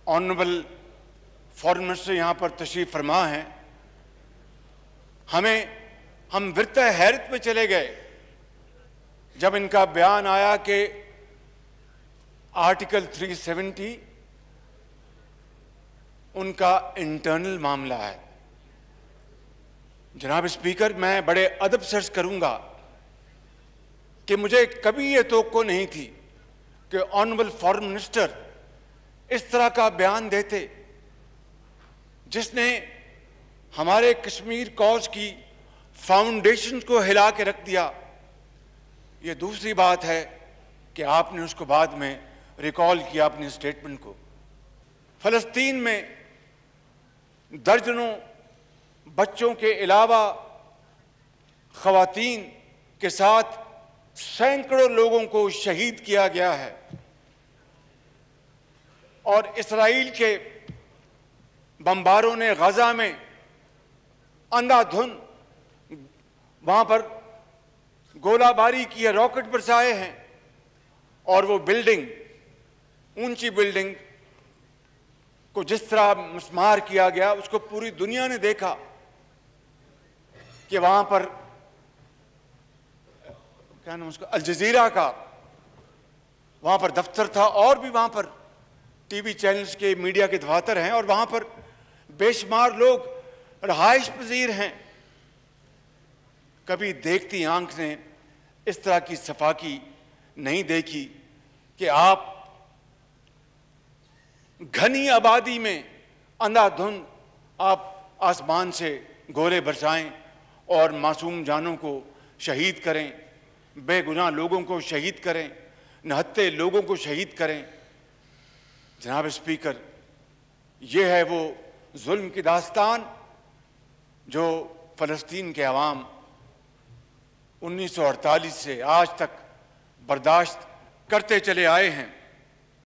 Honourable foreign minister यहाँ पर तशरीफ फरमा हैं, हम विरत हैरत में चले गए जब इनका बयान आया कि आर्टिकल 370 उनका इंटरनल मामला है। जनाब स्पीकर, मैं बड़े अदब से अर्ज करूंगा कि मुझे कभी ये तवक्को नहीं थी कि ऑनरेबल फॉरेन मिनिस्टर इस तरह का बयान देते जिसने हमारे कश्मीर कॉज की फाउंडेशन को हिला के रख दिया। ये दूसरी बात है कि आपने उसको बाद में रिकॉल किया अपनी स्टेटमेंट को। फलस्तीन में दर्जनों बच्चों के अलावा ख़वातीन के साथ सैकड़ों लोगों को शहीद किया गया है और इसराइल के बमबारों ने गजा में अंधाधुंध वहां पर गोलाबारी की है, रॉकेट बरसाए हैं और वो बिल्डिंग, ऊंची बिल्डिंग को जिस तरह मस्मार किया गया उसको पूरी दुनिया ने देखा कि वहां पर क्या नाम उसका, अल जजीरा का वहां पर दफ्तर था और भी वहां पर टीवी चैनल्स के, मीडिया के दफातर हैं और वहां पर बेशुमार लोग रहाइश पजीर हैं। कभी देखती आंख ने इस तरह की सफाकी नहीं देखी कि आप घनी आबादी में अंधाधुंध आप आसमान से गोले बरसाएं और मासूम जानों को शहीद करें, बेगुनाह लोगों को शहीद करें, निहत्थे लोगों को शहीद करें। जनाब स्पीकर, ये है वो जुल्म की दास्तान जो फ़लस्तीन के अवाम 1948 से आज तक बर्दाश्त करते चले आए हैं।